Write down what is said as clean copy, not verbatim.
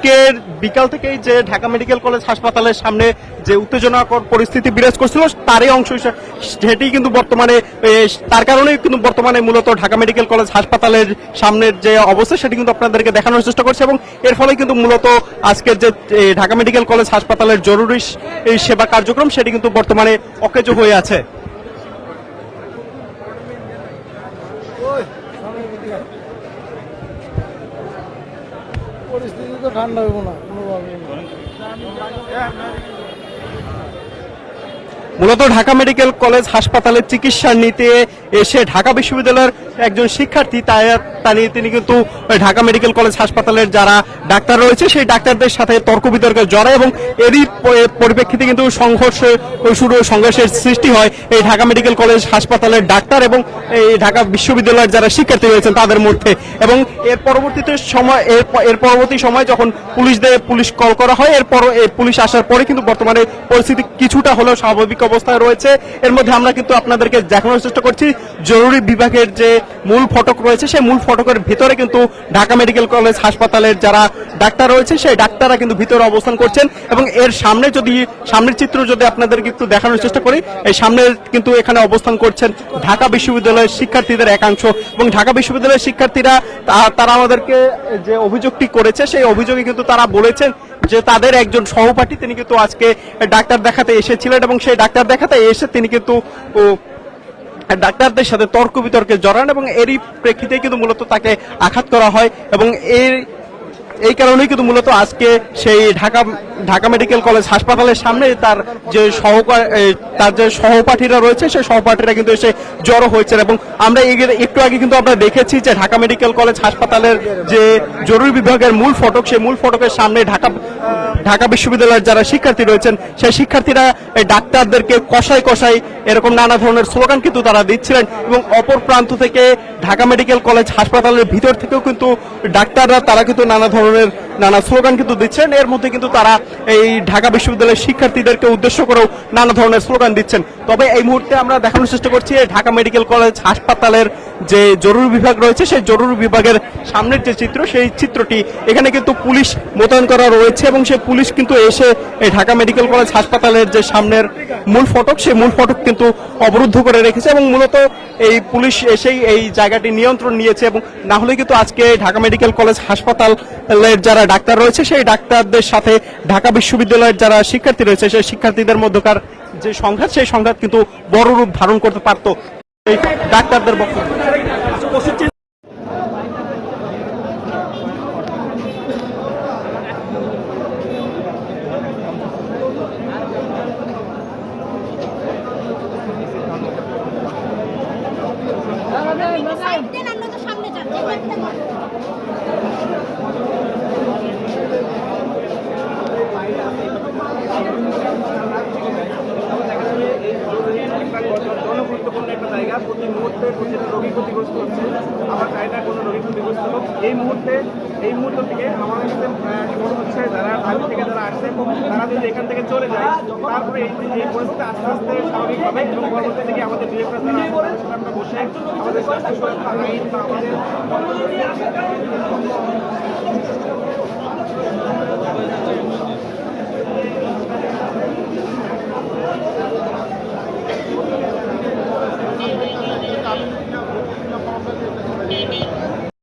আজকের বিকাল থেকেই যে ঢাকা মেডিকেল কলেজ হাসপাতালের সামনে যে উত্তেজনাকর পরিস্থিতি বিরাজ করছিল তারই অংশ সেটি কিন্তু বর্তমানে তার কারণেই কিন্তু বর্তমানে মূলত ঢাকা মেডিকেল কলেজ হাসপাতালের সামনের যে অবস্থা সেটি কিন্তু আপনাদেরকে দেখানোর চেষ্টা করছে এবং এর ফলে কিন্তু মূলত আজকের যে ঢাকা মেডিকেল কলেজ হাসপাতালের জরুরি সেবা কার্যক্রম সেটি কিন্তু বর্তমানে অকেজ হয়ে আছে। পরিস্থিতি তো ঠান্ডা হইব না কোনোভাবে। মূলত ঢাকা মেডিকেল কলেজ হাসপাতালে চিকিৎসা নিতে এসে ঢাকা বিশ্ববিদ্যালয়ের একজন শিক্ষার্থী তিনি কিন্তু ঢাকা মেডিকেল কলেজ হাসপাতালের যারা ডাক্তার রয়েছে সেই ডাক্তারদের সাথে তর্ক বিতর্কে জড়ায় এবং এরই পরিপ্রেক্ষিতে কিন্তু সংঘর্ষের সৃষ্টি হয় এই ঢাকা মেডিকেল কলেজ হাসপাতালের ডাক্তার এবং এই ঢাকা বিশ্ববিদ্যালয়ের যারা শিক্ষার্থী রয়েছেন তাদের মধ্যে। এবং এর পরবর্তী সময় যখন পুলিশ কল করা হয় এরপর পুলিশ আসার পরে কিন্তু বর্তমানে পরিস্থিতি কিছুটা হলেও স্বাভাবিক অবস্থায় রয়েছে। এর মধ্যে আমরা কিন্তু আপনাদেরকে দেখানোর চেষ্টা করছি জরুরি বিভাগের যে মূল ফটক রয়েছে সেই মূল ফটকের ভিতরে কিন্তু ঢাকা মেডিকেল কলেজ হাসপাতালের যারা ডাক্তার রয়েছে সেই ডাক্তাররা কিন্তু ভিতরে অবস্থান করছেন এবং এর সামনের চিত্র যদি আপনাদেরকে একটু দেখানোর চেষ্টা করি, এই সামনে কিন্তু এখানে অবস্থান করছেন ঢাকা বিশ্ববিদ্যালয়ের শিক্ষার্থীদের একাংশ এবং ঢাকা বিশ্ববিদ্যালয়ের শিক্ষার্থীরা তারা আমাদেরকে যে অভিযোগটি করেছে সেই অভিযোগে কিন্তু তারা বলেছেন যে তাদের একজন সহপাঠী তিনি কিন্তু আজকে ডাক্তার দেখাতে এসেছিলেন এবং সেই ডাক্তার দেখাতে এসে তিনি কিন্তু ডাক্তারদের সাথে তর্ক বিতর্কে জড়ান এবং এরই প্রেক্ষিতে কিন্তু মূলত তাকে আঘাত করা হয় এবং এই কারণেই কিন্তু মূলত আজকে সেই ঢাকা মেডিকেল কলেজ হাসপাতালের সামনে তার যে সহপাঠীরা রয়েছে সেই সহপাঠীরা কিন্তু এসে জড়ো হয়েছে। এবং আমরা একটু আগে কিন্তু আমরা দেখেছি যে ঢাকা মেডিকেল কলেজ হাসপাতালের যে জরুরি বিভাগের মূল ফটক সেই মূল ফটকের সামনে ঢাকা বিশ্ববিদ্যালয়ের যারা শিক্ষার্থী রয়েছেন সেই শিক্ষার্থীরা এই ডাক্তারদেরকে কষাই এরকম নানা ধরনের স্লোগান কিন্তু তারা দিচ্ছিলেন এবং অপর প্রান্ত থেকে ঢাকা মেডিকেল কলেজ হাসপাতালের ভিতর থেকেও কিন্তু ডাক্তাররা তারা কিন্তু নানা স্লোগান কিন্তু দিচ্ছেন। এর মধ্যে কিন্তু তারা এই ঢাকা বিশ্ববিদ্যালয়ের শিক্ষার্থীদেরকে উদ্দেশ্য করেও নানা ধরনের স্লোগান দিচ্ছেন। তবে এই মুহূর্তে আমরা দেখানোর চেষ্টা করছি ঢাকা মেডিকেল কলেজ হাসপাতালের যে জরুরি বিভাগ রয়েছে সেই জরুরি বিভাগের সামনের যে চিত্র সেই চিত্রটি এখানে কিন্তু পুলিশ মোতায়েন করা রয়েছে এবং সেই পুলিশ কিন্তু এসে এই ঢাকা মেডিকেল কলেজ হাসপাতালের যে সামনের মূল ফটক সেই মূল ফটক কিন্তু অবরুদ্ধ করে রেখেছে এবং মূলত এই পুলিশ এসেই এই জায়গাটি নিয়ন্ত্রণ নিয়েছে এবং না হলে কিন্তু আজকে ঢাকা মেডিকেল কলেজ হাসপাতালের যারা ডাক্তার রয়েছে সেই ডাক্তারদের সাথে ঢাকা বিশ্ববিদ্যালয়ের যারা শিক্ষার্থী রয়েছে সেই শিক্ষার্থীদের মধ্যকার যে সংঘাত সেই সংঘাত কিন্তু বড় রূপ ধারণ করতে পারত এই ডাক্তারদের বক্তব্য। জনগুরুত্বপূর্ণ একটা জায়গা, প্রতি মুহূর্তে প্রতিটা রোগী ক্ষতিগ্রস্ত হচ্ছে। আমার চাই না কোনো রোগী ক্ষতিগ্রস্ত হোক। এই মুহূর্ত থেকে আমাদের কাছে মনে হচ্ছে যারা ঢাকা থেকে যারা আসছে তারা যদি এখান থেকে চলে যায় তারপরে এই পরিস্থিতি আস্তে আস্তে স্বাভাবিক হবে এবং পরবর্তী থেকে আমাদের ডিরেক্টর যারা আমরা বসে আমাদের স্বাস্থ্য সুরক্ষা আইন বা আমাদের